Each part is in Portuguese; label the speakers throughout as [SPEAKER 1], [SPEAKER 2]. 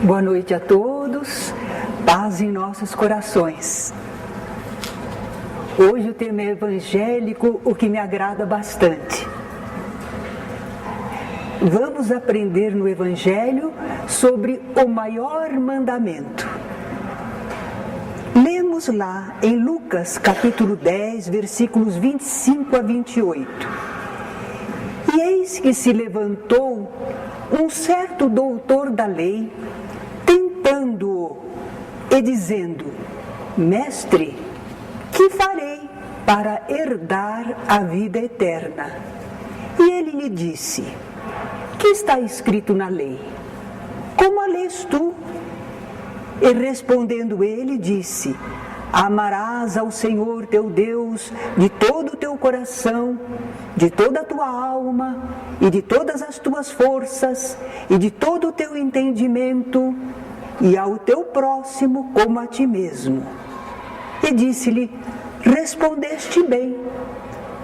[SPEAKER 1] Boa noite a todos, paz em nossos corações. Hoje o tema é evangélico, o que me agrada bastante. Vamos aprender no Evangelho sobre o maior mandamento. Lemos lá em Lucas capítulo 10, versículos 25 a 28. E eis que se levantou um certo doutor da lei, tentando-o e dizendo: Mestre, que farei para herdar a vida eterna? E ele lhe disse: que está escrito na lei? Como a lês tu? E respondendo ele, disse: amarás ao Senhor teu Deus de todo o teu coração, de toda a tua alma e de todas as tuas forças e de todo o teu entendimento, e ao teu próximo como a ti mesmo. E disse-lhe: respondeste bem,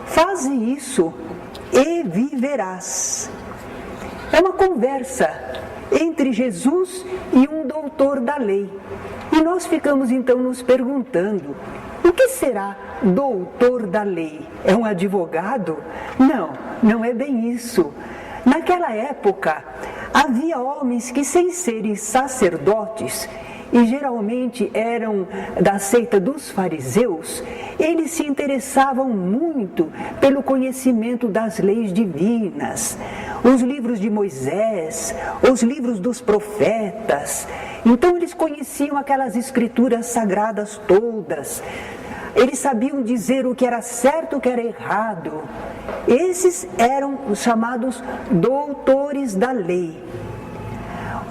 [SPEAKER 1] faze isso e viverás. É uma conversa entre Jesus e um doutor da lei. E nós ficamos então nos perguntando: o que será doutor da lei? É um advogado? Não, não é bem isso. Naquela época, havia homens que, sem serem sacerdotes, e geralmente eram da seita dos fariseus, eles se interessavam muito pelo conhecimento das leis divinas, os livros de Moisés, os livros dos profetas. Então eles conheciam aquelas escrituras sagradas todas, eles sabiam dizer o que era certo e o que era errado. Esses eram os chamados doutores da lei.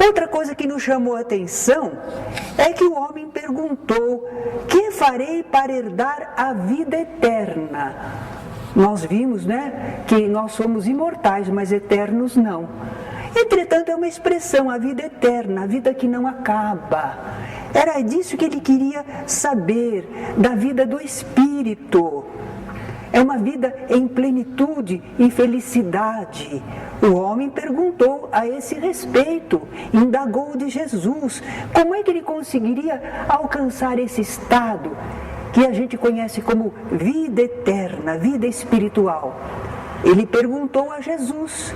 [SPEAKER 1] Outra coisa que nos chamou a atenção é que o homem perguntou: que farei para herdar a vida eterna? Nós vimos, que nós somos imortais, mas eternos não. Entretanto, é uma expressão, a vida eterna, a vida que não acaba. Era disso que ele queria saber, da vida do Espírito. É uma vida em plenitude e felicidade. O homem perguntou a esse respeito, indagou de Jesus como é que ele conseguiria alcançar esse estado que a gente conhece como vida eterna, vida espiritual. Ele perguntou a Jesus.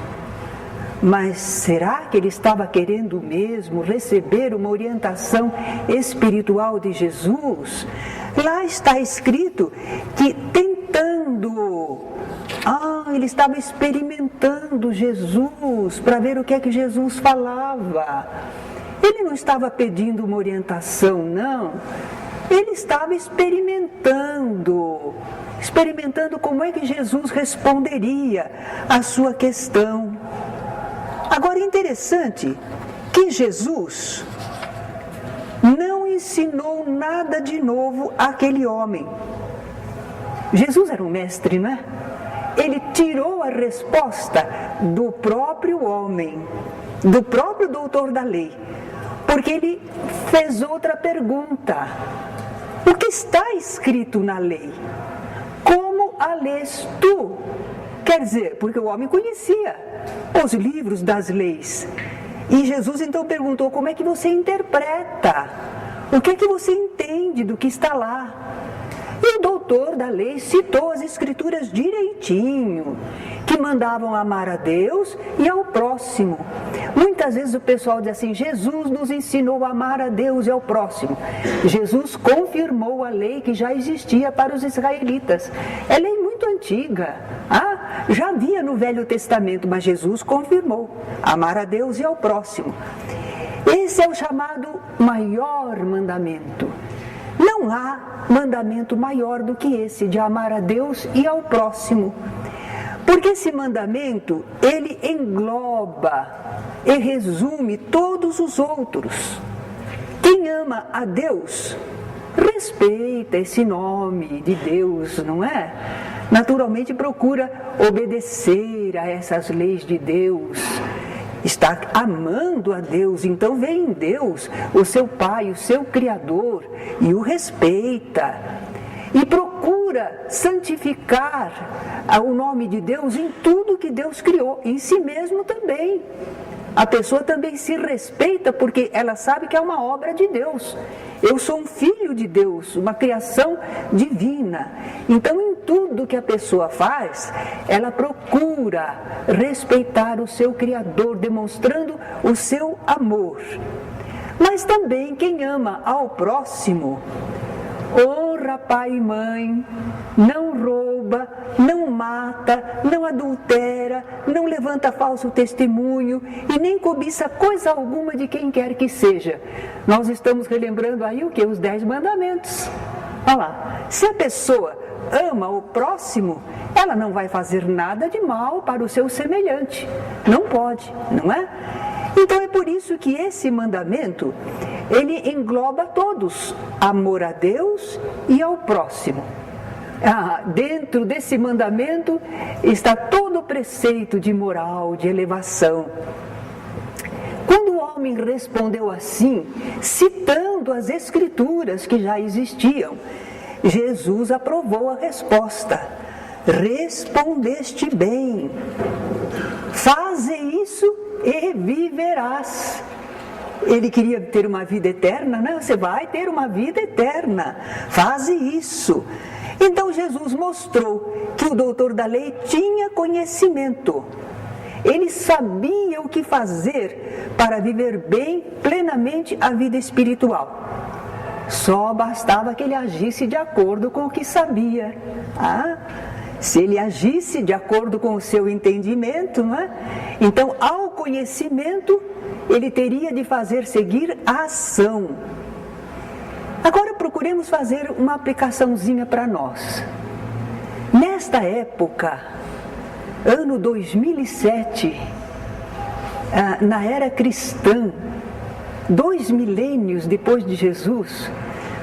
[SPEAKER 1] Mas será que ele estava querendo mesmo receber uma orientação espiritual de Jesus? Lá está escrito que ele estava experimentando Jesus para ver o que é que Jesus falava. Ele não estava pedindo uma orientação, não. Ele estava experimentando como é que Jesus responderia à sua questão. Agora é interessante que Jesus não ensinou nada de novo àquele homem. Jesus era um mestre, não é? Ele tirou a resposta do próprio homem, do próprio doutor da lei, porque ele fez outra pergunta: o que está escrito na lei? Como a lês tu? Quer dizer, porque o homem conhecia os livros das leis. E Jesus então perguntou: como é que você interpreta? O que é que você entende do que está lá? E o doutor da lei citou as escrituras direitinho, que mandavam amar a Deus e ao próximo. Muitas vezes o pessoal diz assim: Jesus nos ensinou a amar a Deus e ao próximo. Jesus confirmou a lei que já existia para os israelitas. É lei muito antiga. Já havia no Velho Testamento, mas Jesus confirmou: amar a Deus e ao próximo. Esse é o chamado maior mandamento. Não há mandamento maior do que esse, de amar a Deus e ao próximo. Porque esse mandamento, ele engloba e resume todos os outros. Quem ama a Deus, respeita esse nome de Deus, não é? Naturalmente procura obedecer a essas leis de Deus. Está amando a Deus, então vê em Deus o seu Pai, o seu Criador, e o respeita. E procura santificar o nome de Deus em tudo que Deus criou, em si mesmo também. a pessoa também se respeita porque ela sabe que é uma obra de Deus. Eu sou um filho de Deus, uma criação divina. Então, em tudo que a pessoa faz, ela procura respeitar o seu Criador, demonstrando o seu amor. Mas também quem ama ao próximo, honra pai e mãe, não rouba, não mata, não adultera, não levanta falso testemunho e nem cobiça coisa alguma de quem quer que seja. Nós estamos relembrando aí o que? Os 10 mandamentos. Olha lá, se a pessoa ama o próximo, ela não vai fazer nada de mal para o seu semelhante. Não pode, não é? Então é por isso que esse mandamento, ele engloba todos, amor a Deus e ao próximo. Dentro desse mandamento está todo o preceito de moral, de elevação. Quando o homem respondeu assim, citando as escrituras que já existiam, Jesus aprovou a resposta. Respondeste bem. Faze isso e viverás. Ele queria ter uma vida eterna, né? Você vai ter uma vida eterna. Faze isso. Então Jesus mostrou que o doutor da lei tinha conhecimento. Ele sabia o que fazer para viver bem, plenamente a vida espiritual. Só bastava que ele agisse de acordo com o que sabia. Se ele agisse de acordo com o seu entendimento, não é? Então, ao conhecimento, ele teria de fazer seguir a ação. Agora procuremos fazer uma aplicaçãozinha para nós. Nesta época, ano 2007, na era cristã, 2 milênios depois de Jesus,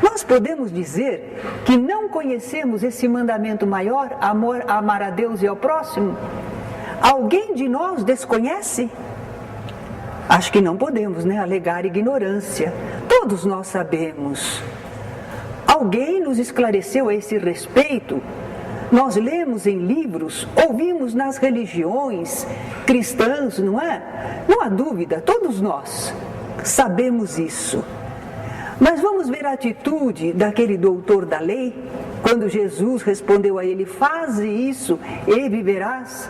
[SPEAKER 1] nós podemos dizer que não conhecemos esse mandamento maior, amar a Deus e ao próximo? Alguém de nós desconhece? Acho que não podemos, né, alegar ignorância. Todos nós sabemos. Alguém nos esclareceu a esse respeito? Nós lemos em livros, ouvimos nas religiões cristãs, não é? Não há dúvida, todos nós sabemos isso. Mas vamos ver a atitude daquele doutor da lei, quando Jesus respondeu a ele, faze isso e viverás.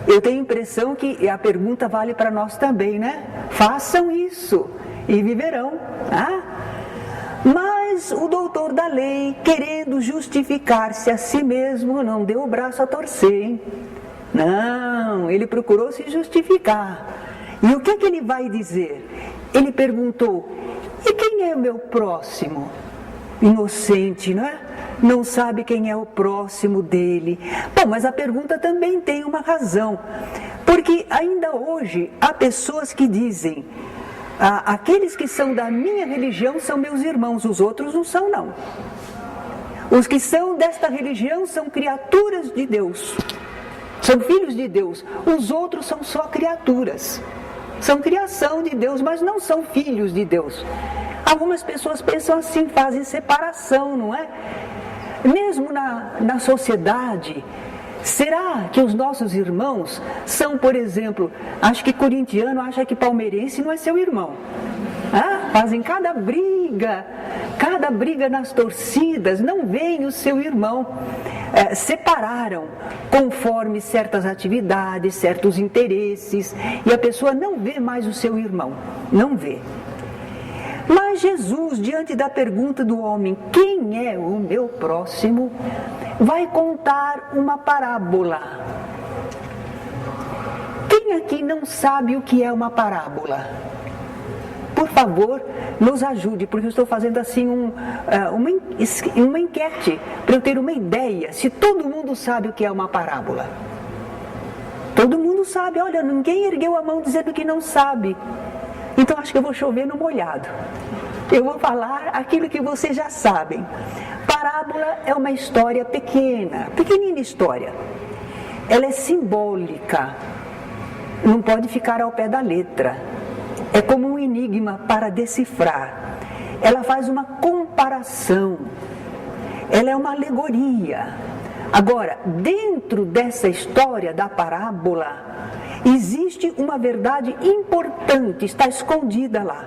[SPEAKER 1] Eu tenho a impressão que a pergunta vale para nós também, né? Façam isso e viverão. Mas o doutor da lei, querendo justificar-se a si mesmo, não deu o braço a torcer, hein? Não, ele procurou se justificar. E o que é que ele vai dizer? Ele perguntou, e quem é o meu próximo? Inocente, não é? Não sabe quem é o próximo dele. Bom, mas a pergunta também tem uma razão. Porque ainda hoje há pessoas que dizem, aqueles que são da minha religião são meus irmãos, os outros não são não. Os que são desta religião são criaturas de Deus, são filhos de Deus, os outros são só criaturas. São criação de Deus, mas não são filhos de Deus. Algumas pessoas pensam assim, fazem separação, não é? Mesmo na sociedade, será que os nossos irmãos são, por exemplo, acho que corintiano acha que palmeirense não é seu irmão. Fazem cada briga nas torcidas, não veem o seu irmão. Separaram conforme certas atividades, certos interesses, e a pessoa não vê mais o seu irmão, não vê. Mas Jesus, diante da pergunta do homem, quem é o meu próximo, vai contar uma parábola. Quem aqui não sabe o que é uma parábola? Por favor, nos ajude, porque eu estou fazendo assim uma enquete, para eu ter uma ideia, se todo mundo sabe o que é uma parábola. Todo mundo sabe, olha, ninguém ergueu a mão dizendo que não sabe. Então acho que eu vou chover no molhado. Eu vou falar aquilo que vocês já sabem. Parábola é uma história pequenina história. Ela é simbólica, não pode ficar ao pé da letra. É como um enigma para decifrar. Ela faz uma comparação. Ela é uma alegoria. Agora, dentro dessa história da parábola, existe uma verdade importante, está escondida lá.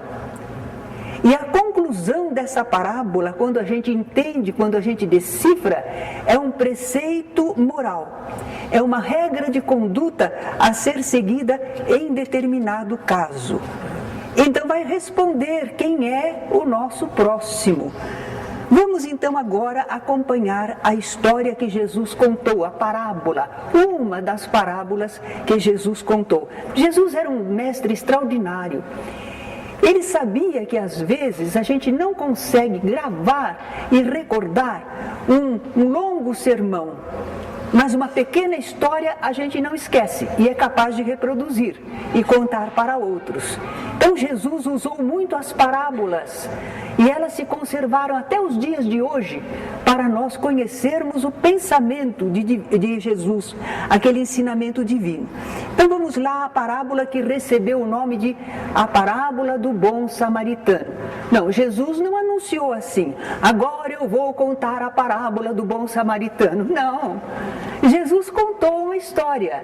[SPEAKER 1] E a conclusão dessa parábola, quando a gente entende, quando a gente decifra, é um preceito moral. É uma regra de conduta a ser seguida em determinado caso. Então vai responder quem é o nosso próximo. Vamos então agora acompanhar a história que Jesus contou, a parábola, uma das parábolas que Jesus contou. Jesus era um mestre extraordinário. Ele sabia que às vezes a gente não consegue gravar e recordar um longo sermão, mas uma pequena história a gente não esquece e é capaz de reproduzir e contar para outros. Então Jesus usou muito as parábolas e elas se conservaram até os dias de hoje para nós conhecermos o pensamento de Jesus, aquele ensinamento divino. Então vamos lá, a parábola que recebeu o nome de a parábola do bom samaritano. Não, Jesus não anunciou assim, agora eu vou contar a parábola do bom samaritano. Não, Jesus contou uma história.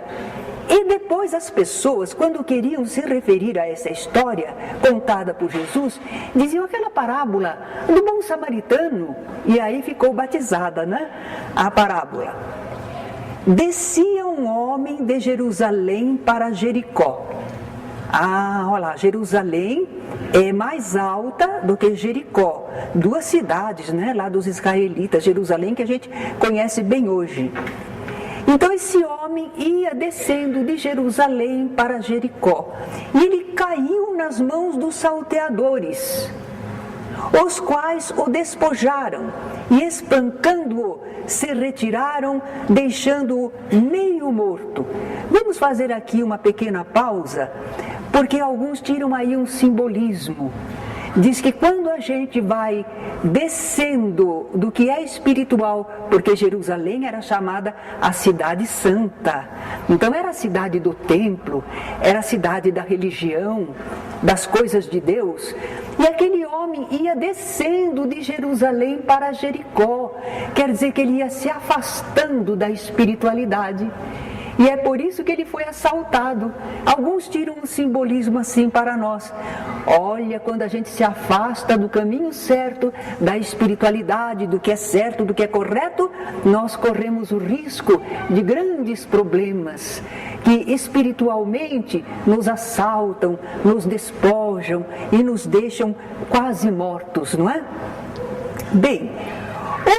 [SPEAKER 1] E depois as pessoas, quando queriam se referir a essa história contada por Jesus, diziam aquela parábola do bom samaritano, e aí ficou batizada, né? A parábola. Descia um homem de Jerusalém para Jericó. Ah, olha lá, Jerusalém é mais alta do que Jericó. Duas cidades, né, lá dos israelitas, Jerusalém que a gente conhece bem hoje. Então esse homem ia descendo de Jerusalém para Jericó e ele caiu nas mãos dos salteadores, os quais o despojaram e espancando-o se retiraram, deixando-o meio morto. Vamos fazer aqui uma pequena pausa, porque alguns tiram aí um simbolismo. Diz que quando a gente vai descendo do que é espiritual, porque Jerusalém era chamada a cidade santa, então era a cidade do templo, era a cidade da religião, das coisas de Deus, e aquele homem ia descendo de Jerusalém para Jericó, quer dizer que ele ia se afastando da espiritualidade. E é por isso que ele foi assaltado. Alguns tiram um simbolismo assim para nós. Olha, quando a gente se afasta do caminho certo, da espiritualidade, do que é certo, do que é correto, nós corremos o risco de grandes problemas que espiritualmente nos assaltam, nos despojam e nos deixam quase mortos, não é? Bem,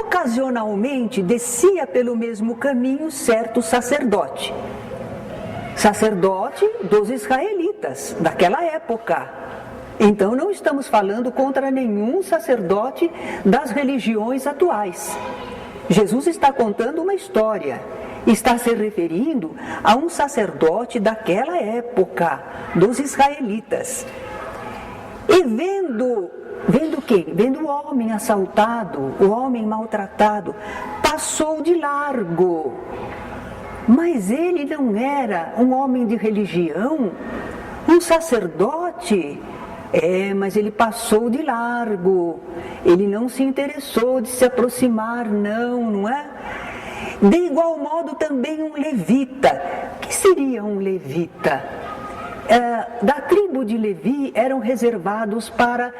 [SPEAKER 1] ocasionalmente descia pelo mesmo caminho certo sacerdote dos israelitas daquela época. Então não estamos falando contra nenhum sacerdote das religiões atuais. Jesus está contando uma história, está se referindo a um sacerdote daquela época, dos israelitas. E vendo quem? Vendo o homem assaltado, o homem maltratado, passou de largo. Mas ele não era um homem de religião, um sacerdote. Mas ele passou de largo. Ele não se interessou de se aproximar, não é? De igual modo também um levita. O que seria um levita? Da tribo de Levi eram reservados para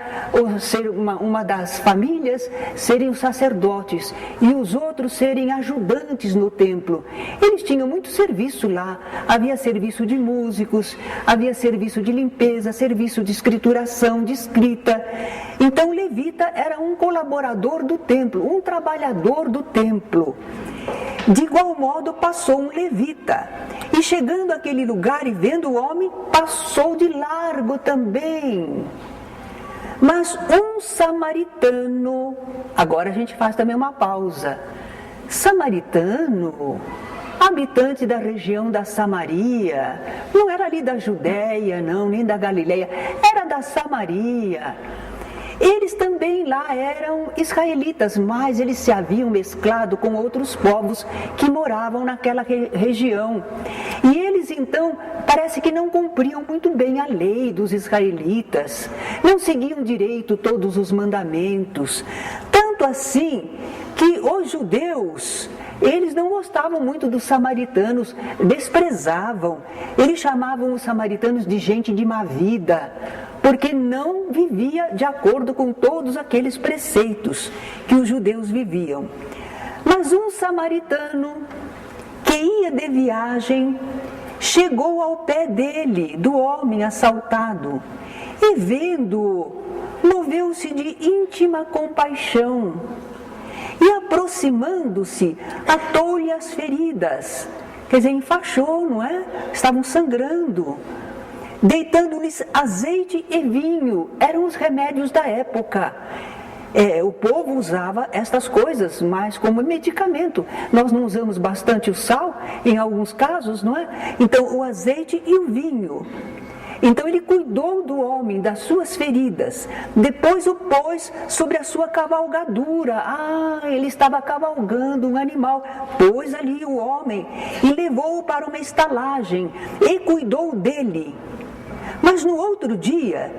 [SPEAKER 1] ser uma das famílias serem os sacerdotes e os outros serem ajudantes no templo. Eles tinham muito serviço lá, havia serviço de músicos, havia serviço de limpeza, serviço de escrituração, de escrita. Então levita era um colaborador do templo, um trabalhador do templo. De igual modo passou um levita, e chegando àquele lugar e vendo o homem, passou de largo também. Mas um samaritano, agora a gente faz também uma pausa, samaritano, habitante da região da Samaria, não era ali da Judéia, não, nem da Galileia, era da Samaria. Eles também lá eram israelitas, mas eles se haviam mesclado com outros povos que moravam naquela região. E eles então, parece que não cumpriam muito bem a lei dos israelitas, não seguiam direito todos os mandamentos. Tanto Tanto assim que os judeus, eles não gostavam muito dos samaritanos, desprezavam. Eles chamavam os samaritanos de gente de má vida, porque não vivia de acordo com todos aqueles preceitos que os judeus viviam. Mas um samaritano que ia de viagem chegou ao pé dele, do homem assaltado, e vendo-o, moveu-se de íntima compaixão e, aproximando-se, atou-lhe as feridas. Quer dizer, enfaixou, não é? Estavam sangrando. Deitando-lhes azeite e vinho, eram os remédios da época. O povo usava estas coisas mais como medicamento. Nós não usamos bastante o sal, em alguns casos, não é? Então, o azeite e o vinho. Então ele cuidou do homem, das suas feridas, depois o pôs sobre a sua cavalgadura. Ele estava cavalgando um animal, pôs ali o homem e levou-o para uma estalagem e cuidou dele. Mas no outro dia,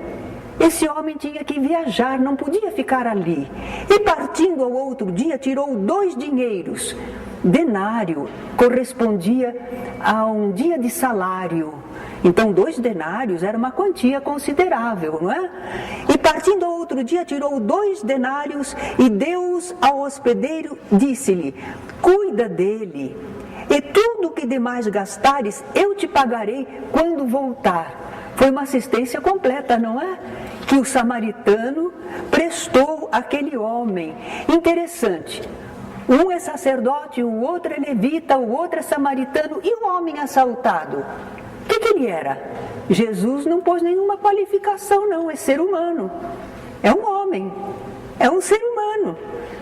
[SPEAKER 1] esse homem tinha que viajar, não podia ficar ali. E partindo ao outro dia, tirou 2 dinheiros. Denário correspondia a um dia de salário. Então, 2 denários era uma quantia considerável, não é? E partindo ao outro dia, tirou 2 denários e deu-os ao hospedeiro, disse-lhe: cuida dele, e tudo o que demais gastares, eu te pagarei quando voltar. Foi uma assistência completa, não é? Que o samaritano prestou àquele homem. Interessante. Um é sacerdote, o outro é levita, o outro é samaritano, e o homem assaltado? O que ele era? Jesus não pôs nenhuma qualificação, não. É ser humano. É um homem. É um ser humano.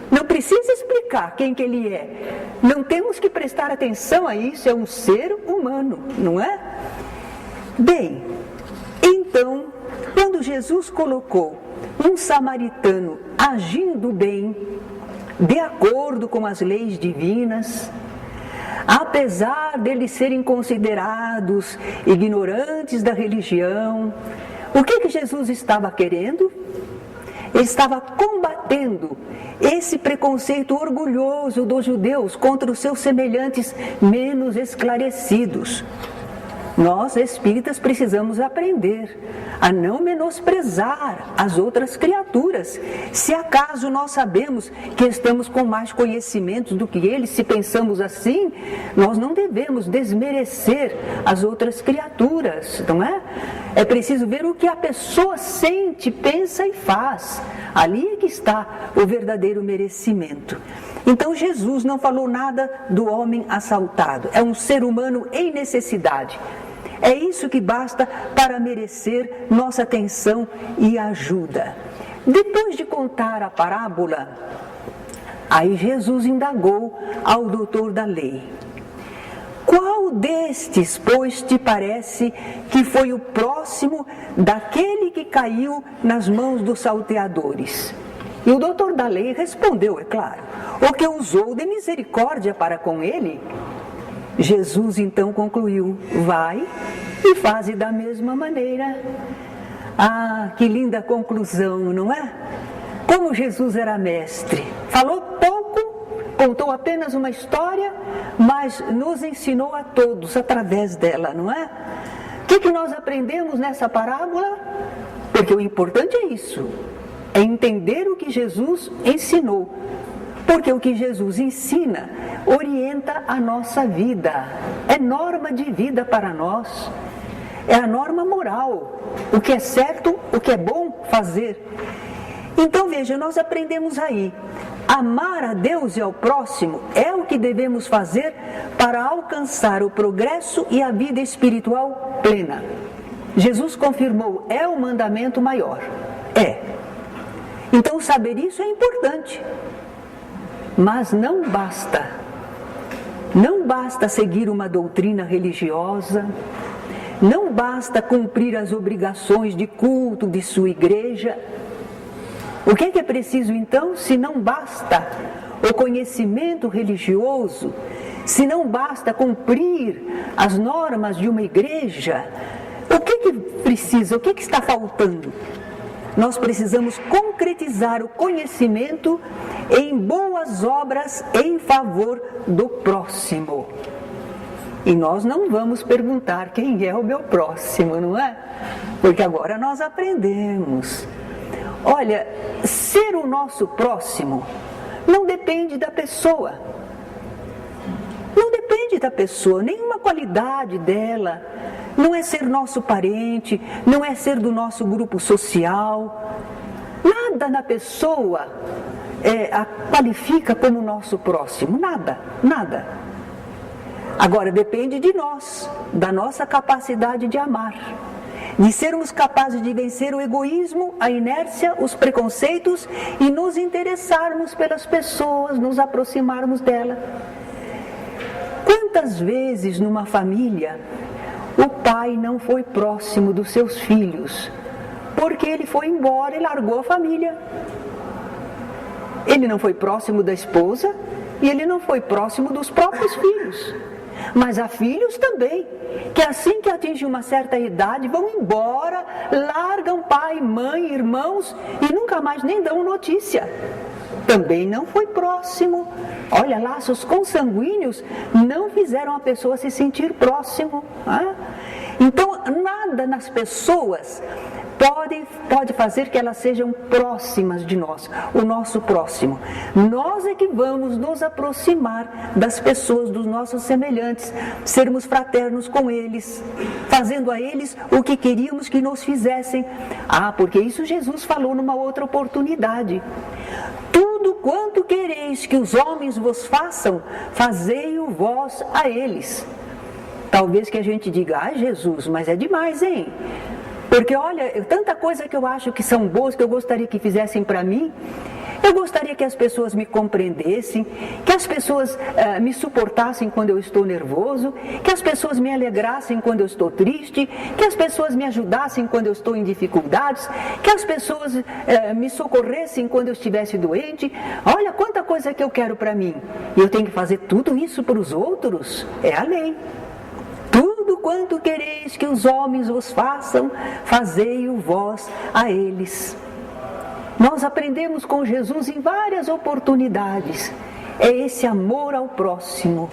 [SPEAKER 1] Não precisa explicar quem que ele é. Não temos que prestar atenção a isso. É um ser humano, não é? Bem, então, quando Jesus colocou um samaritano agindo bem, de acordo com as leis divinas, apesar deles serem considerados ignorantes da religião, o que Jesus estava querendo? Ele estava combatendo esse preconceito orgulhoso dos judeus contra os seus semelhantes menos esclarecidos. Nós, espíritas, precisamos aprender a não menosprezar as outras criaturas. Se acaso nós sabemos que estamos com mais conhecimentos do que eles, se pensamos assim, nós não devemos desmerecer as outras criaturas, não é? É preciso ver o que a pessoa sente, pensa e faz. Ali é que está o verdadeiro merecimento. Então Jesus não falou nada do homem assaltado. É um ser humano em necessidade. É isso que basta para merecer nossa atenção e ajuda. Depois de contar a parábola, aí Jesus indagou ao doutor da lei: qual destes, pois, te parece que foi o próximo daquele que caiu nas mãos dos salteadores? E o doutor da lei respondeu, é claro, o que usou de misericórdia para com ele. Jesus então concluiu: vai e faze da mesma maneira. Que linda conclusão, não é? Como Jesus era mestre. Falou pouco, contou apenas uma história, mas nos ensinou a todos através dela, não é? O que nós aprendemos nessa parábola? Porque o importante é isso, é entender o que Jesus ensinou. Porque o que Jesus ensina orienta a nossa vida, é norma de vida para nós, é a norma moral, o que é certo, o que é bom fazer. Então veja, nós aprendemos aí, amar a Deus e ao próximo é o que devemos fazer para alcançar o progresso e a vida espiritual plena. Jesus confirmou, é o mandamento maior, é. Então saber isso é importante. Mas não basta. Não basta seguir uma doutrina religiosa, não basta cumprir as obrigações de culto de sua igreja. O que é preciso então, se não basta o conhecimento religioso, se não basta cumprir as normas de uma igreja? O que precisa, o que está faltando? nós precisamos concretizar o conhecimento em boas obras em favor do próximo. E nós não vamos perguntar quem é o meu próximo, não é? Porque agora nós aprendemos. Olha, ser o nosso próximo não depende da pessoa. Não depende da pessoa, nenhuma qualidade dela. Não é ser nosso parente, não é ser do nosso grupo social. Nada na pessoa a qualifica como nosso próximo, nada, nada. Agora depende de nós, da nossa capacidade de amar, de sermos capazes de vencer o egoísmo, a inércia, os preconceitos e nos interessarmos pelas pessoas, nos aproximarmos dela. Quantas vezes numa família o pai não foi próximo dos seus filhos, porque ele foi embora e largou a família. Ele não foi próximo da esposa e ele não foi próximo dos próprios filhos. Mas há filhos também, que assim que atingem uma certa idade vão embora, largam pai, mãe, irmãos e nunca mais nem dão notícia. Também não foi próximo. Olha, laços consanguíneos não fizeram a pessoa se sentir próximo. Então, nada nas pessoas pode fazer que elas sejam próximas de nós, o nosso próximo. Nós é que vamos nos aproximar das pessoas, dos nossos semelhantes, sermos fraternos com eles, fazendo a eles o que queríamos que nos fizessem. Porque isso Jesus falou numa outra oportunidade. Tudo quanto quereis que os homens vos façam, fazei-o vós a eles. Talvez que a gente diga, Jesus, mas é demais, hein? Porque olha, tanta coisa que eu acho que são boas, que eu gostaria que fizessem para mim. Eu gostaria que as pessoas me compreendessem, que as pessoas me suportassem quando eu estou nervoso, que as pessoas me alegrassem quando eu estou triste, que as pessoas me ajudassem quando eu estou em dificuldades, que as pessoas me socorressem quando eu estivesse doente. Olha quanta coisa que eu quero para mim. E eu tenho que fazer tudo isso para os outros? É a lei. Tudo quanto quereis que os homens vos façam, fazei-o vós a eles. Nós aprendemos com Jesus em várias oportunidades. É esse amor ao próximo.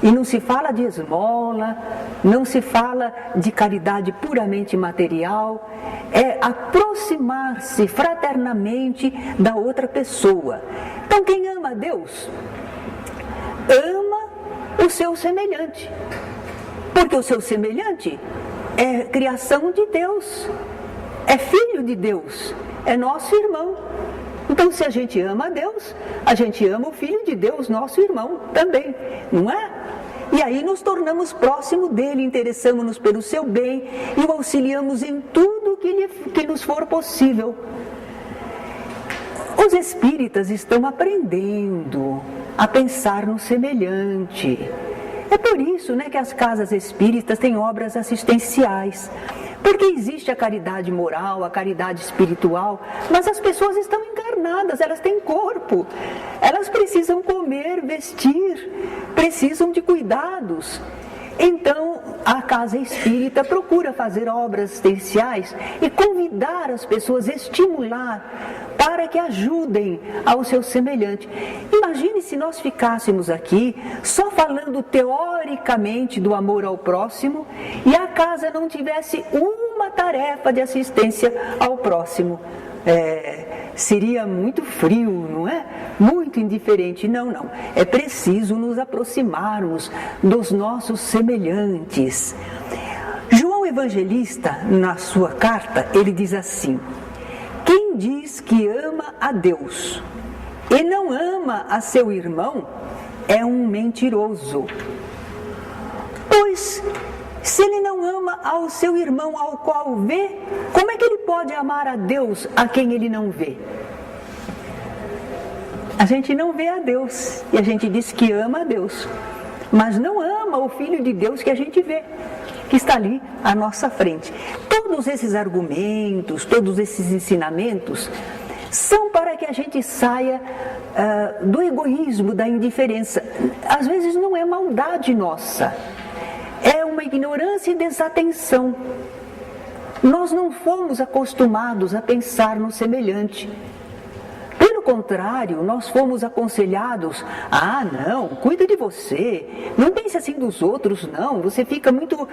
[SPEAKER 1] E não se fala de esmola, não se fala de caridade puramente material. É aproximar-se fraternamente da outra pessoa. Então quem ama a Deus, ama o seu semelhante. Porque o seu semelhante é criação de Deus, é filho de Deus, é nosso irmão. Então, se a gente ama a Deus, a gente ama o Filho de Deus, nosso irmão também, não é? E aí nos tornamos próximos dele, interessamos-nos pelo seu bem e o auxiliamos em tudo que nos for possível. Os espíritas estão aprendendo a pensar no semelhante. É por isso, que as casas espíritas têm obras assistenciais. Porque existe a caridade moral, a caridade espiritual, mas as pessoas estão encarnadas, elas têm corpo. Elas precisam comer, vestir, precisam de cuidados. Então, a casa espírita procura fazer obras assistenciais e convidar as pessoas, estimular, para que ajudem ao seu semelhante. Imagine se nós ficássemos aqui só falando teoricamente do amor ao próximo e a casa não tivesse uma tarefa de assistência ao próximo. Seria muito frio, não é? Muito indiferente. Não. É preciso nos aproximarmos dos nossos semelhantes. João Evangelista, na sua carta, ele diz assim: quem diz que ama a Deus e não ama a seu irmão é um mentiroso. Pois, se ele não ama ao seu irmão ao qual vê, como é que ele pode amar a Deus a quem ele não vê? A gente não vê a Deus e a gente diz que ama a Deus, mas não ama o Filho de Deus que a gente vê, que está ali à nossa frente. Todos esses argumentos, todos esses ensinamentos são para que a gente saia do egoísmo, da indiferença. Às vezes não é maldade nossa, é uma ignorância e desatenção. Nós não fomos acostumados a pensar no semelhante. Pelo contrário, nós fomos aconselhados: ah, não, cuida de você, não pense assim dos outros, não, você fica muito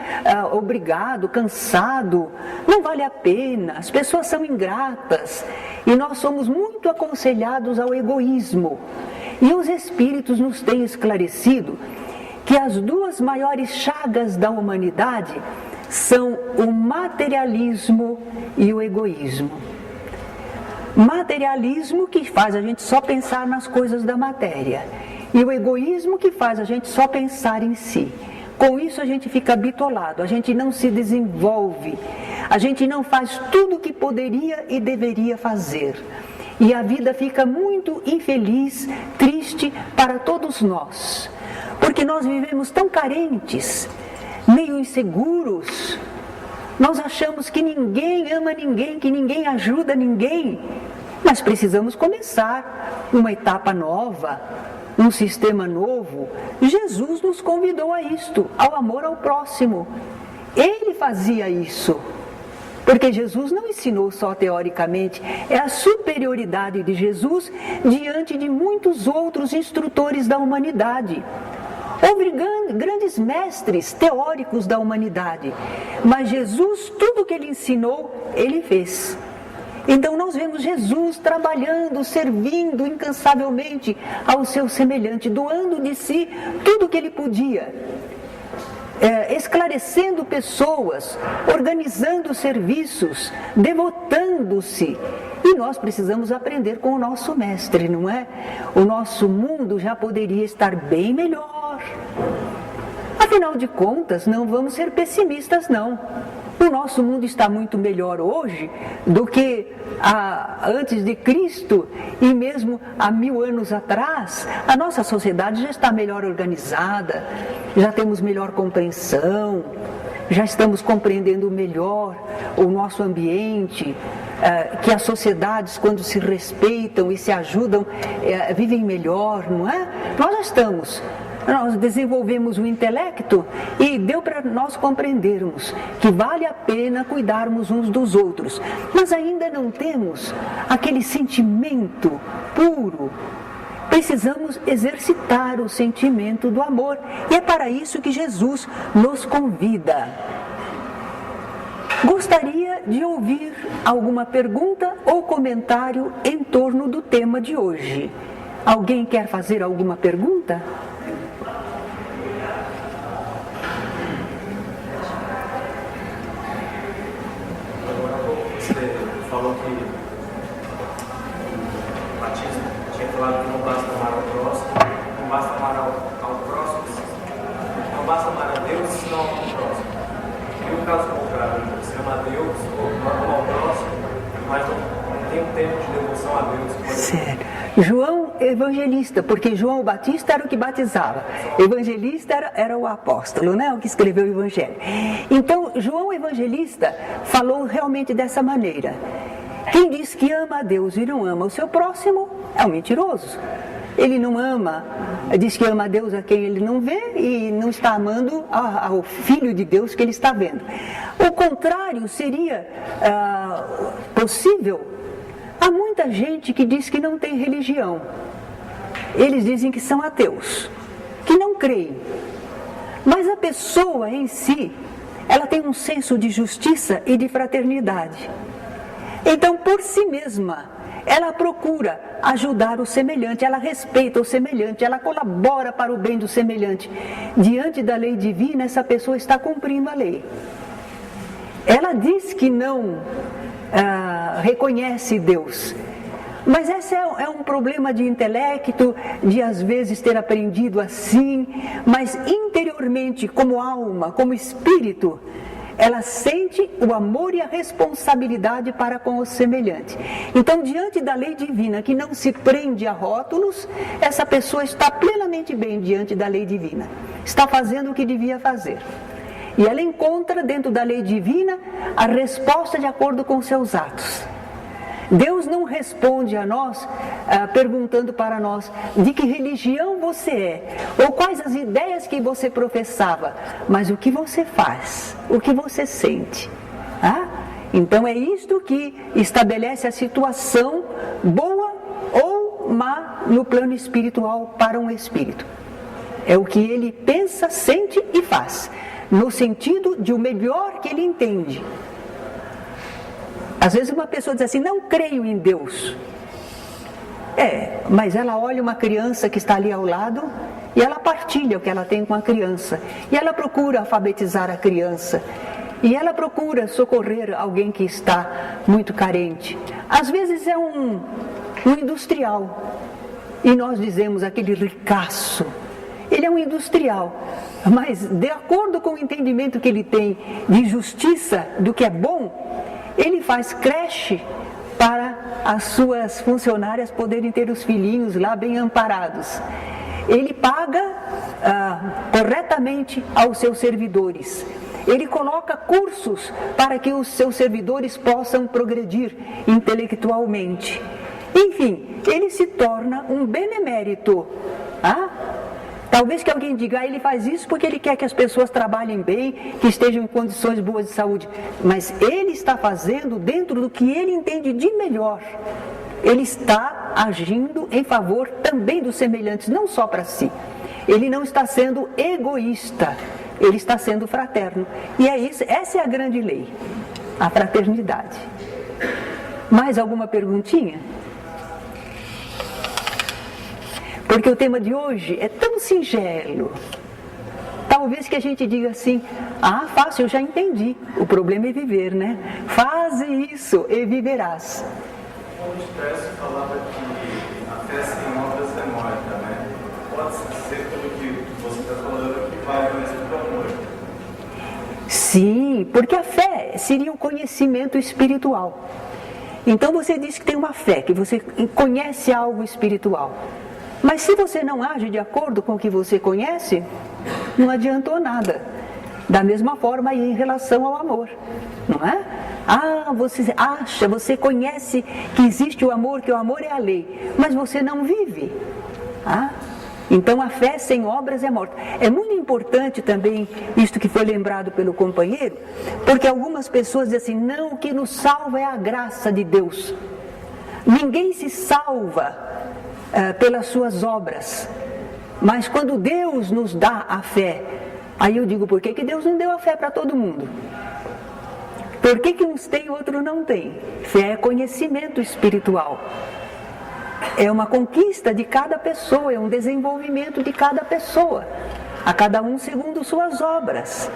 [SPEAKER 1] obrigado, cansado, não vale a pena, as pessoas são ingratas. E nós somos muito aconselhados ao egoísmo. E os Espíritos nos têm esclarecido que as duas maiores chagas da humanidade são o materialismo e o egoísmo. Materialismo, que faz a gente só pensar nas coisas da matéria, e o egoísmo, que faz a gente só pensar em si. Com isso a gente fica bitolado, a gente não se desenvolve, a gente não faz tudo o que poderia e deveria fazer. E a vida fica muito infeliz, triste para todos nós, porque nós vivemos tão carentes, meio inseguros. Nós achamos que ninguém ama ninguém, que ninguém ajuda ninguém, mas precisamos começar uma etapa nova, um sistema novo. Jesus nos convidou a isto, ao amor ao próximo. Ele fazia isso, porque Jesus não ensinou só teoricamente, é a superioridade de Jesus diante de muitos outros instrutores da humanidade. Houve grandes mestres teóricos da humanidade, mas Jesus, tudo que ele ensinou, ele fez. Então nós vemos Jesus trabalhando, servindo incansavelmente ao seu semelhante, doando de si tudo o que ele podia, esclarecendo pessoas, organizando serviços, devotando-se. E nós precisamos aprender com o nosso mestre, não é? O nosso mundo já poderia estar bem melhor. Afinal de contas, não vamos ser pessimistas, não. O nosso mundo está muito melhor hoje do que antes de Cristo, e mesmo há 1000 anos atrás. A nossa sociedade já está melhor organizada, já temos melhor compreensão, já estamos compreendendo melhor o nosso ambiente, que as sociedades, quando se respeitam e se ajudam, vivem melhor, não é? Nós já estamos. Nós desenvolvemos o intelecto e deu para nós compreendermos que vale a pena cuidarmos uns dos outros, mas ainda não temos aquele sentimento puro. Precisamos exercitar o sentimento do amor, e é para isso que Jesus nos convida. Gostaria de ouvir alguma pergunta ou comentário em torno do tema de hoje. Alguém quer fazer alguma pergunta?
[SPEAKER 2] Falou que o batismo tinha falado que não basta amar ao próximo, não basta amar ao próximo, não basta amar a Deus se não amar ao próximo. E o caso contrário, você ama a Deus ou não ama ao próximo, mas não tem um tempo de devoção a Deus.
[SPEAKER 1] Certo. João evangelista, porque João Batista era o que batizava, evangelista era o apóstolo, né? O que escreveu o evangelho. Então João evangelista falou realmente dessa maneira: quem diz que ama a Deus e não ama o seu próximo é um mentiroso. Ele não ama, diz que ama a Deus a quem ele não vê e não está amando ao Filho de Deus que ele está vendo. O contrário seria possível. Há muita gente que diz que não tem religião. Eles dizem que são ateus, que não creem. Mas a pessoa em si, ela tem um senso de justiça e de fraternidade. Então, por si mesma, ela procura ajudar o semelhante, ela respeita o semelhante, ela colabora para o bem do semelhante. Diante da lei divina, essa pessoa está cumprindo a lei. Ela diz que não reconhece Deus, mas esse é um problema de intelecto, de às vezes ter aprendido assim, mas interiormente, como alma, como espírito, ela sente o amor e a responsabilidade para com o semelhante. Então, diante da lei divina, que não se prende a rótulos, essa pessoa está plenamente bem diante da lei divina, está fazendo o que devia fazer. E ela encontra dentro da lei divina a resposta de acordo com seus atos. Deus não responde a nós perguntando para nós de que religião você é, ou quais as ideias que você professava, mas o que você faz, o que você sente. Então é isto que estabelece a situação boa ou má no plano espiritual para um espírito. É o que ele pensa, sente e faz, no sentido de o melhor que ele entende. Às vezes uma pessoa diz assim, não creio em Deus. Mas ela olha uma criança que está ali ao lado e ela partilha o que ela tem com a criança. E ela procura alfabetizar a criança. E ela procura socorrer alguém que está muito carente. Às vezes é um industrial. E nós dizemos aquele ricaço. Ele é um industrial, mas de acordo com o entendimento que ele tem de justiça, do que é bom, ele faz creche para as suas funcionárias poderem ter os filhinhos lá bem amparados. Ele paga corretamente aos seus servidores. Ele coloca cursos para que os seus servidores possam progredir intelectualmente. Enfim, ele se torna um benemérito. Talvez que alguém diga, ele faz isso porque ele quer que as pessoas trabalhem bem, que estejam em condições boas de saúde. Mas ele está fazendo dentro do que ele entende de melhor. Ele está agindo em favor também dos semelhantes, não só para si. Ele não está sendo egoísta, ele está sendo fraterno. E é isso, essa é a grande lei, a fraternidade. Mais alguma perguntinha? Porque o tema de hoje é tão singelo. Talvez que a gente diga assim, fácil, eu já entendi. O problema é viver, né? Faze isso e viverás.
[SPEAKER 3] O Disperso falava que a fé sem obras é morta, né? Pode ser pelo que você está falando que vai mesmo para o amor.
[SPEAKER 1] Sim, porque a fé seria um conhecimento espiritual. Então você diz que tem uma fé, que você conhece algo espiritual. Mas se você não age de acordo com o que você conhece, não adiantou nada. Da mesma forma aí em relação ao amor, não é? Você acha, você conhece que existe o amor, que o amor é a lei, mas você não vive. Então a fé sem obras é morta. É muito importante também isto que foi lembrado pelo companheiro, porque algumas pessoas dizem assim, não, o que nos salva é a graça de Deus. Ninguém se salva pelas suas obras, mas quando Deus nos dá a fé, aí eu digo, por que Deus não deu a fé para todo mundo? Por que uns tem e outro não tem? Fé é conhecimento espiritual, é uma conquista de cada pessoa, é um desenvolvimento de cada pessoa, a cada um segundo suas obras.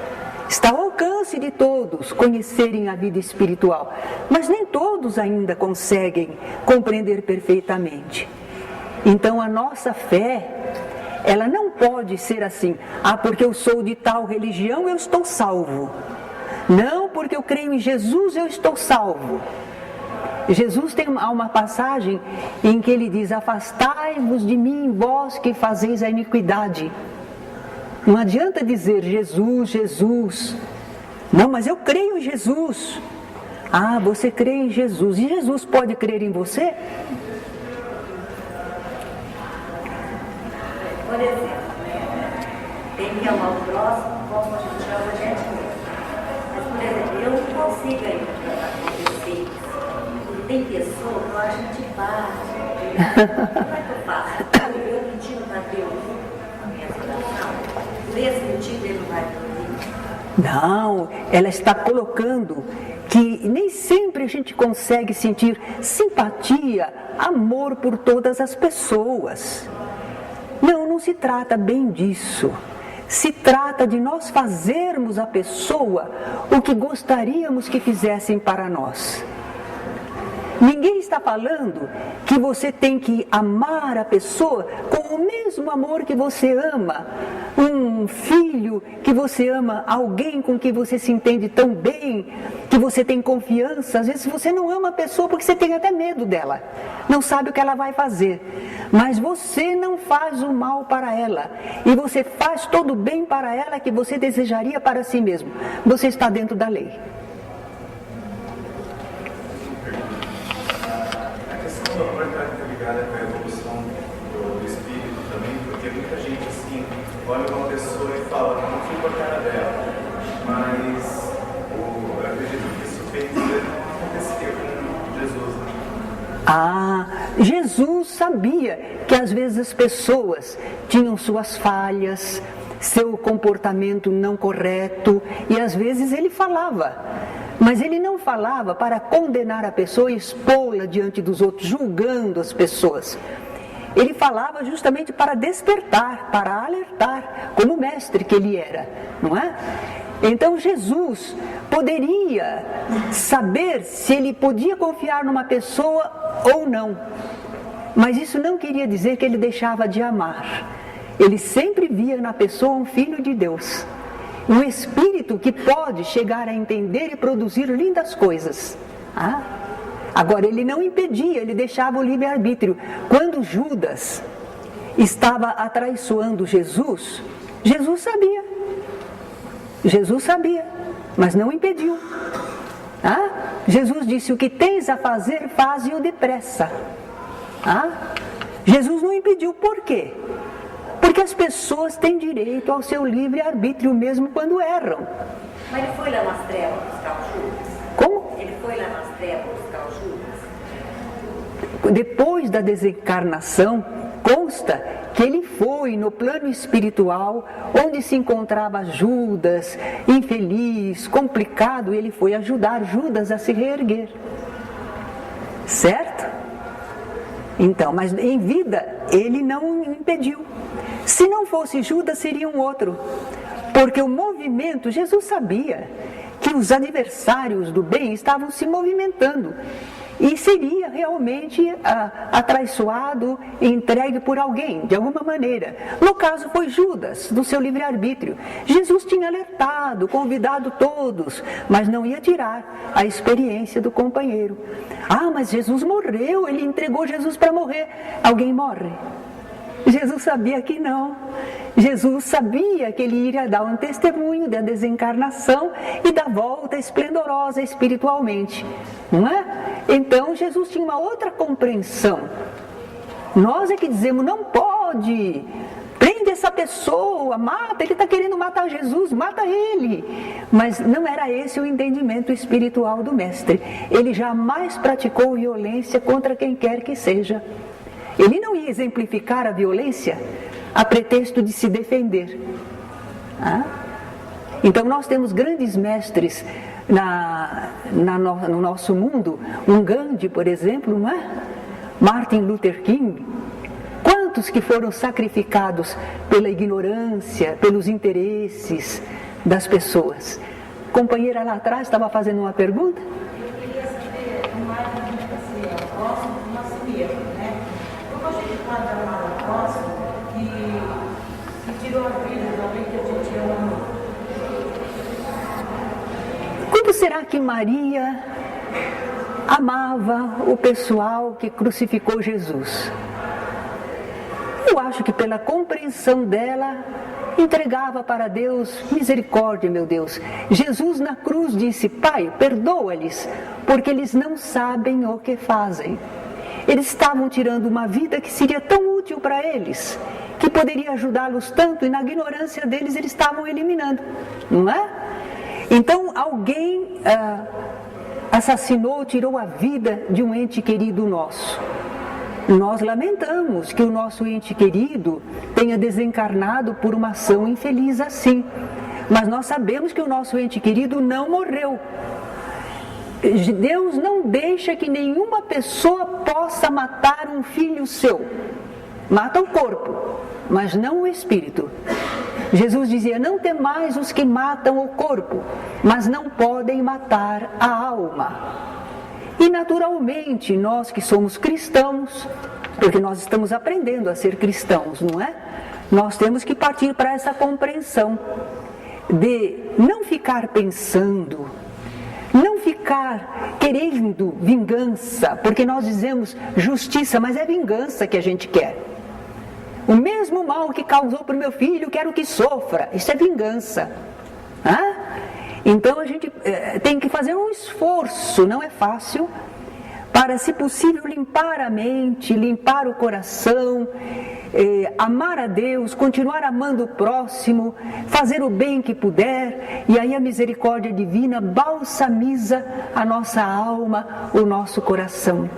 [SPEAKER 1] Está ao alcance de todos conhecerem a vida espiritual, mas nem todos ainda conseguem compreender perfeitamente. Então a nossa fé, ela não pode ser assim, porque eu sou de tal religião, eu estou salvo. Não, porque eu creio em Jesus, eu estou salvo. Jesus tem uma passagem em que ele diz, afastai-vos de mim, vós que fazeis a iniquidade. Não adianta dizer Jesus, Jesus. Não, mas eu creio em Jesus. Você crê em Jesus. E Jesus pode crer em você?
[SPEAKER 4] Por exemplo, tem que amar o próximo como a gente ama a gente mesmo. Mas, por exemplo, eu não consigo ainda tratar com vocês. Porque tem pessoa que eu acho antipática. Como é que eu faço? Eu mentindo para Deus a minha oração. Nesse sentido, ele não vai dormir.
[SPEAKER 1] Não, ela está colocando que nem sempre a gente consegue sentir simpatia, amor por todas as pessoas. Não se trata bem disso. Se trata de nós fazermos a pessoa o que gostaríamos que fizessem para nós. Ninguém está falando que você tem que amar a pessoa com o mesmo amor que você ama um filho, que você ama alguém com quem você se entende tão bem, que você tem confiança. Às vezes você não ama a pessoa porque você tem até medo dela, não sabe o que ela vai fazer, mas você não faz o mal para ela e você faz todo o bem para ela que você desejaria para si mesmo. Você está dentro da lei.
[SPEAKER 3] O amor está ligado com a evolução do espírito também, porque muita gente assim olha uma pessoa e fala, não fico com a cara dela, mas eu acredito que isso tem
[SPEAKER 1] Jesus sabia que às vezes as pessoas tinham suas falhas, seu comportamento não correto, e às vezes ele falava, mas ele não falava para condenar a pessoa e expô-la diante dos outros, julgando as pessoas. Ele falava justamente para despertar, para alertar, como mestre que ele era, não é? Então Jesus poderia saber se ele podia confiar numa pessoa ou não, mas isso não queria dizer que ele deixava de amar. Ele sempre via na pessoa um filho de Deus, um espírito que pode chegar a entender e produzir lindas coisas. Agora, ele não impedia, ele deixava o livre-arbítrio. Quando Judas estava atraiçoando Jesus, Jesus sabia, mas não impediu. Jesus disse: o que tens a fazer, faze-o depressa. Jesus não impediu. Por quê? Porque as pessoas têm direito ao seu livre-arbítrio mesmo quando erram.
[SPEAKER 4] Mas ele foi lá nas trevas buscar o Judas?
[SPEAKER 1] Como?
[SPEAKER 4] Ele foi lá nas trevas buscar o Judas?
[SPEAKER 1] Depois da desencarnação, consta que ele foi no plano espiritual, onde se encontrava Judas, infeliz, complicado, e ele foi ajudar Judas a se reerguer. Certo? Então, mas em vida, ele não impediu. Se não fosse Judas, seria um outro. Porque o movimento, Jesus sabia que os adversários do bem estavam se movimentando. E seria realmente atraiçoado e entregue por alguém, de alguma maneira. No caso foi Judas, do seu livre-arbítrio. Jesus tinha alertado, convidado todos, mas não ia tirar a experiência do companheiro. Mas Jesus morreu, ele entregou Jesus para morrer. Alguém morre? Jesus sabia que não. Jesus sabia que ele iria dar um testemunho da desencarnação e da volta esplendorosa espiritualmente, não é? Então Jesus tinha uma outra compreensão. Nós é que dizemos: não pode, prende essa pessoa, mata, ele está querendo matar Jesus, mata ele. Mas não era esse o entendimento espiritual do mestre. Ele jamais praticou violência contra quem quer que seja. Ele não ia exemplificar a violência a pretexto de se defender. Então nós temos grandes mestres no nosso mundo. Um Gandhi, por exemplo, não é? Martin Luther King. Quantos que foram sacrificados pela ignorância, pelos interesses das pessoas? A companheira lá atrás estava fazendo uma pergunta?
[SPEAKER 5] Eu queria saber mais assim, próximo do nascimento, né? Como a gente pode amar o próximo que tirou a vida de alguém que a gente ama?
[SPEAKER 1] Como será que Maria amava o pessoal que crucificou Jesus? Eu acho que pela compreensão dela, entregava para Deus: misericórdia, meu Deus. Jesus na cruz disse: Pai, perdoa-lhes, porque eles não sabem o que fazem. Eles estavam tirando uma vida que seria tão útil para eles, que poderia ajudá-los tanto, e na ignorância deles eles estavam eliminando, não é? Então alguém assassinou, tirou a vida de um ente querido nosso. Nós lamentamos que o nosso ente querido tenha desencarnado por uma ação infeliz assim. Mas nós sabemos que o nosso ente querido não morreu. Deus não deixa que nenhuma pessoa possa matar um filho seu. Mata o corpo, mas não o espírito. Jesus dizia: não temais os que matam o corpo, mas não podem matar a alma. E naturalmente, nós que somos cristãos, porque nós estamos aprendendo a ser cristãos, não é? Nós temos que partir para essa compreensão de não ficar pensando, não ficar querendo vingança, porque nós dizemos justiça, mas é vingança que a gente quer. O mesmo mal que causou para o meu filho, quero que sofra. Isso é vingança. Então a gente tem que fazer um esforço, não é fácil, para, se possível, limpar a mente, limpar o coração, amar a Deus, continuar amando o próximo, fazer o bem que puder, e aí a misericórdia divina balsamiza a nossa alma, o nosso coração.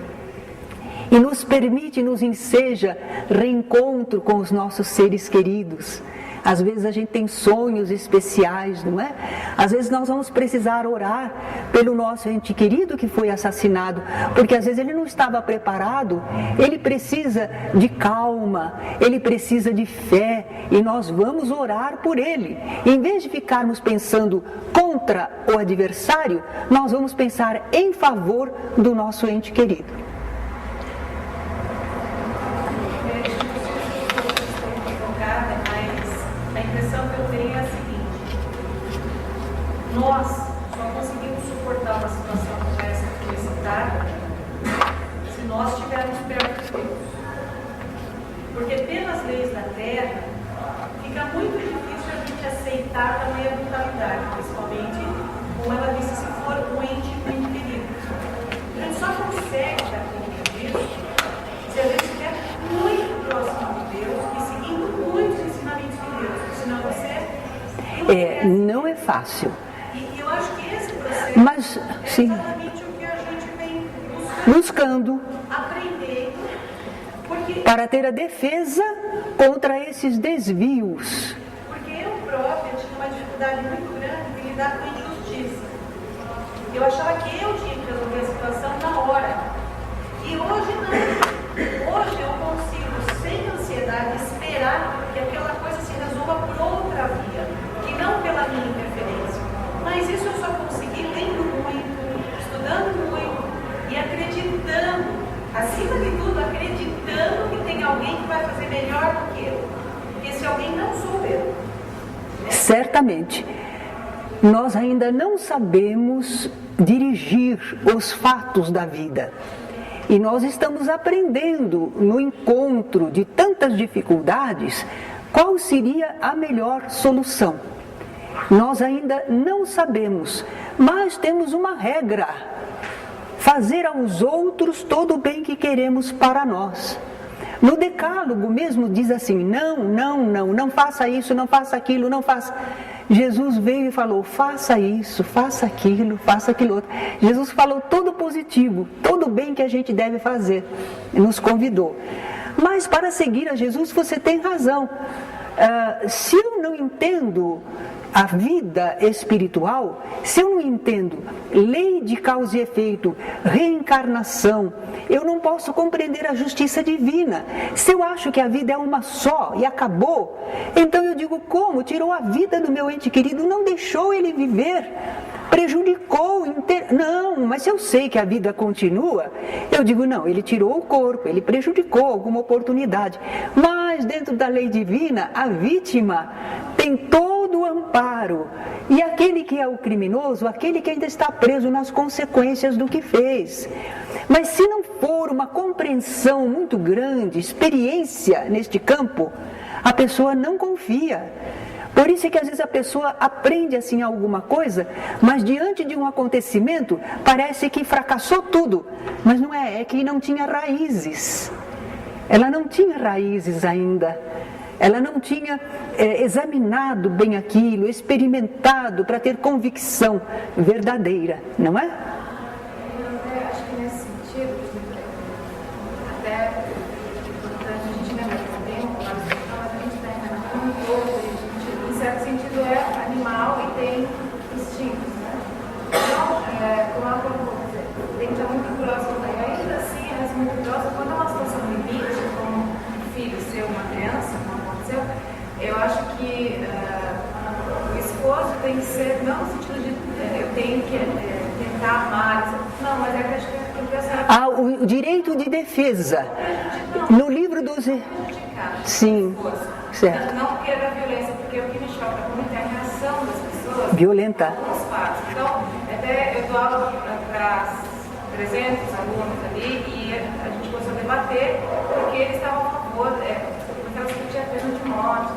[SPEAKER 1] e nos permite, nos enseja reencontro com os nossos seres queridos. Às vezes a gente tem sonhos especiais, não é? Às vezes nós vamos precisar orar pelo nosso ente querido que foi assassinado, porque às vezes ele não estava preparado, ele precisa de calma, ele precisa de fé, e nós vamos orar por ele. Em vez de ficarmos pensando contra o adversário, nós vamos pensar em favor do nosso ente querido.
[SPEAKER 5] Nós só conseguimos suportar uma situação como essa que foi citada se nós estivermos perto de Deus. Porque pelas leis da terra, fica muito difícil a gente aceitar também a brutalidade, principalmente, como ela disse, se for um ente muito querido. A gente só consegue dar conta disso se a gente estiver muito próximo de Deus e seguindo muitos ensinamentos de Deus, senão você
[SPEAKER 1] não é fácil.
[SPEAKER 5] Eu acho que esse processo
[SPEAKER 1] Mas, sim,
[SPEAKER 5] é exatamente o que a gente vem
[SPEAKER 1] buscando,
[SPEAKER 5] aprendendo, porque
[SPEAKER 1] para ter a defesa contra esses desvios.
[SPEAKER 5] eu própria tinha uma dificuldade muito grande de lidar com a injustiça. Eu achava que eu tinha que resolver a situação na hora. E hoje não. Hoje eu consigo, sem ansiedade, esperar que aquela coisa se resolva por outra via, que não pela minha interferência. Mas isso eu só consegui lendo muito, estudando muito e acreditando, acima de tudo, acreditando que tem alguém que vai fazer melhor do que eu. Porque esse alguém não sou eu.
[SPEAKER 1] Certamente, nós ainda não sabemos dirigir os fatos da vida. E nós estamos aprendendo no encontro de tantas dificuldades qual seria a melhor solução. Nós ainda não sabemos, mas temos uma regra: fazer aos outros todo o bem que queremos para nós. No Decálogo mesmo diz assim: não faça isso, não faça aquilo, não faça. Jesus veio e falou: faça isso, faça aquilo outro. Jesus falou todo positivo, todo o bem que a gente deve fazer, nos convidou. Mas para seguir a Jesus você tem razão. Se eu não entendo a vida espiritual, se eu não entendo lei de causa e efeito, reencarnação, eu não posso compreender a justiça divina. Se eu acho que a vida é uma só e acabou, então eu digo: como? Tirou a vida do meu ente querido, não deixou ele viver, prejudicou, não, mas se eu sei que a vida continua, eu digo: não, ele tirou o corpo, ele prejudicou alguma oportunidade, mas dentro da lei divina, a vítima tem todo o amparo, e aquele que é o criminoso, aquele que ainda está preso nas consequências do que fez. Mas se não for uma compreensão muito grande, experiência neste campo, a pessoa não confia. Por isso é que às vezes a pessoa aprende assim alguma coisa, mas diante de um acontecimento parece que fracassou tudo. Mas não é, é que não tinha raízes. Ela não tinha raízes ainda. Ela não tinha examinado bem aquilo, experimentado para ter convicção verdadeira, não é?
[SPEAKER 6] Eu acho que nesse sentido, até a gente lembra que o tempo, a gente está enganando um pouco, em certo sentido é animal e tem instintos, né? Então, como a tem que estar muito próximo daí, ainda assim, mas muito próximo, quando é uma situação limite, como um filho ser uma criança, eu acho que o esposo tem que ser, não no sentido de eu tenho que tentar amar, não, mas é que acho que tem que pensar.
[SPEAKER 1] O direito de defesa. No livro dos. Sim, certo.
[SPEAKER 6] Não porque é da violência, porque o que me choca muito é a reação das pessoas.
[SPEAKER 1] Violenta.
[SPEAKER 6] Alguns fatos. Então, até eu dou aula para 300 alunos ali e a gente começou a debater porque eles estavam a favor. Porque elas tinham pena de morte.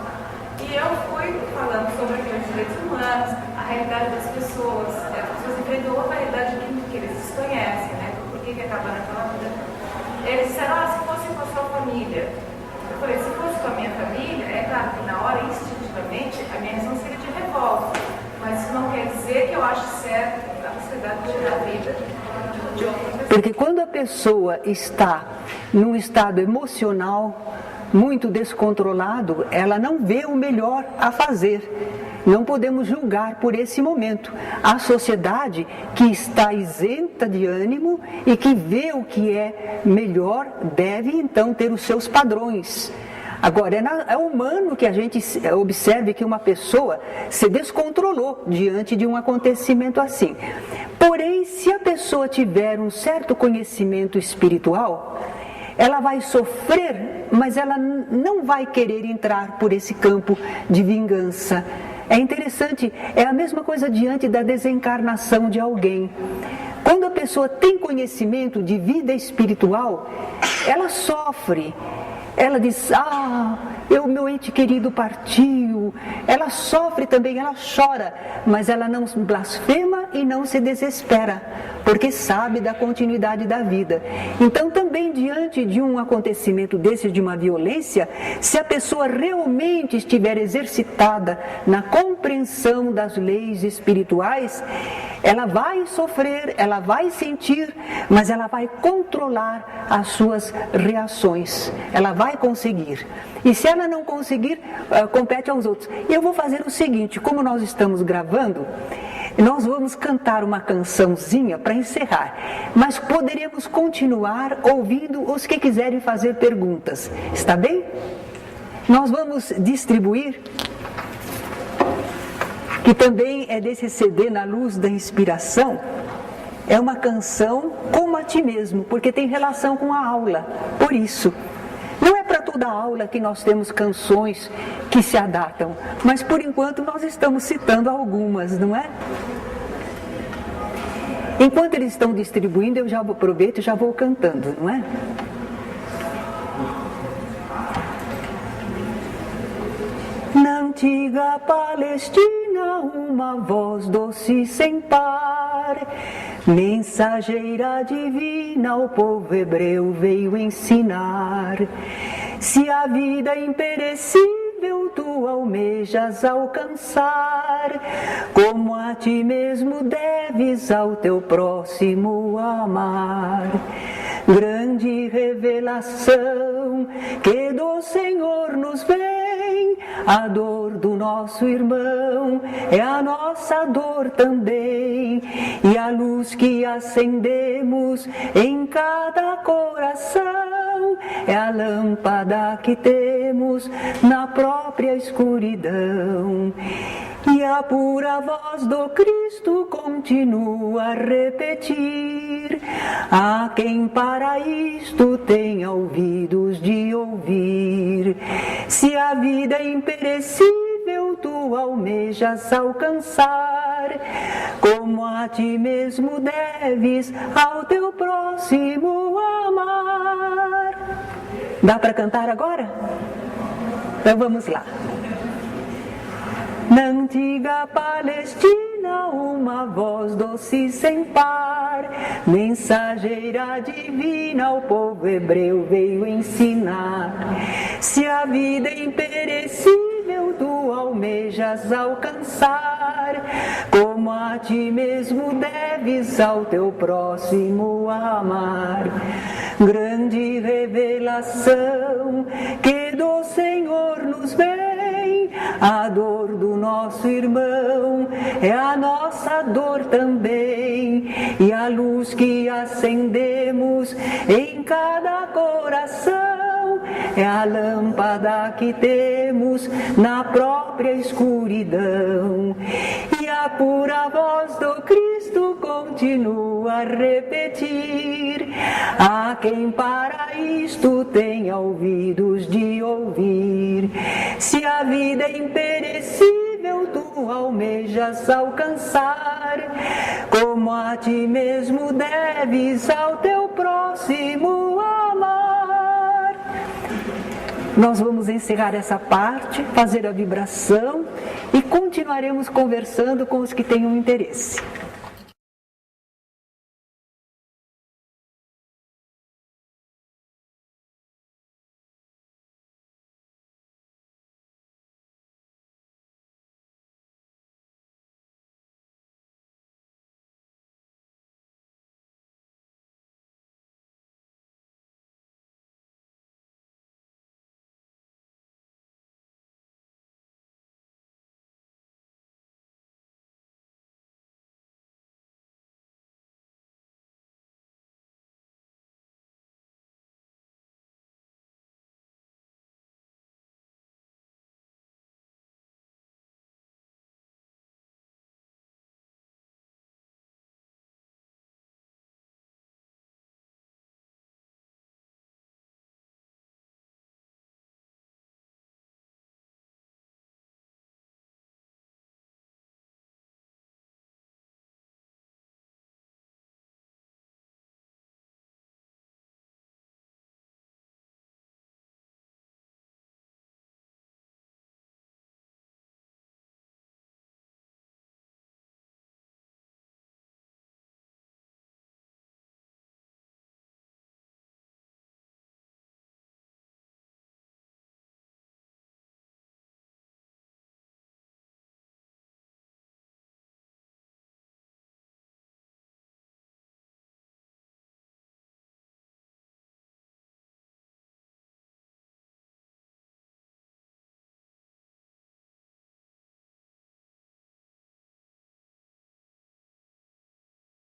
[SPEAKER 6] E eu fui falando sobre os direitos humanos, a realidade das pessoas. As pessoas enfrentam outra realidade que eles desconhecem, né? Por que acabaram naquela vida? Eles disseram: se fosse com a sua família. Eu falei: se fosse com a minha família, é claro que na hora, instintivamente, a minha reação seria de revolta. Mas isso não quer dizer que eu acho certo a sociedade tirar a vida de outra pessoa.
[SPEAKER 1] Porque quando a pessoa está num estado emocional muito descontrolado, ela não vê o melhor a fazer. Não podemos julgar por esse momento. A sociedade que está isenta de ânimo e que vê o que é melhor, deve então ter os seus padrões. Agora, é humano que a gente observe que uma pessoa se descontrolou diante de um acontecimento assim. Porém, se a pessoa tiver um certo conhecimento espiritual, ela vai sofrer, mas ela não vai querer entrar por esse campo de vingança. É interessante, é a mesma coisa diante da desencarnação de alguém. Quando a pessoa tem conhecimento de vida espiritual, ela sofre. Ela diz, meu ente querido partiu. Ela sofre também, ela chora, mas ela não blasfema e não se desespera, porque sabe da continuidade da vida. Então também diante de um acontecimento desse, de uma violência, se a pessoa realmente estiver exercitada na compreensão das leis espirituais, ela vai sofrer, ela vai sentir, mas ela vai controlar as suas reações. Ela vai conseguir. E se ela não conseguir, compete aos outros. E eu vou fazer o seguinte, como nós estamos gravando, nós vamos cantar uma cançãozinha para encerrar. Mas poderemos continuar ouvindo os que quiserem fazer perguntas. Está bem? Nós vamos distribuir, que também é desse CD Na Luz da Inspiração, é uma canção Como a Ti Mesmo, porque tem relação com a aula. Por isso, não é para toda aula que nós temos canções que se adaptam, mas por enquanto nós estamos citando algumas, não é? Enquanto eles estão distribuindo, eu já aproveito e já vou cantando, não é? Na antiga Palestina, uma voz doce sem par, mensageira divina, ao povo hebreu veio ensinar. Se a vida é imperecível tu almejas alcançar, como a ti mesmo deves ao teu próximo amar. Grande revelação que do Senhor nos vem, a dor do nosso irmão é a nossa dor também, e a luz que acendemos em cada coração é a lâmpada que temos na própria escuridão. E a pura voz do Cristo continua a repetir, a quem para isto tenha ouvidos de ouvir. Se a vida é imperecível tu almejas alcançar, como a ti mesmo deves ao teu próximo amar. Dá para cantar agora? Então vamos lá. Na antiga Palestina, uma voz doce sem par, mensageira divina, ao povo hebreu veio ensinar. Se a vida é imperecível tu almejas alcançar, como a ti mesmo deves ao teu próximo amar. Grande revelação que do Senhor nos vem, a dor do nosso irmão é a nossa dor também, e a luz que acendemos em cada coração é a lâmpada que temos na própria escuridão. E a pura voz do Cristo continua a repetir, a quem para isto tenha ouvidos de ouvir. Se a vida é imperecível tu almejas alcançar, como a ti mesmo deves ao teu próximo amar. Nós vamos encerrar essa parte, fazer a vibração e continuaremos conversando com os que tenham interesse.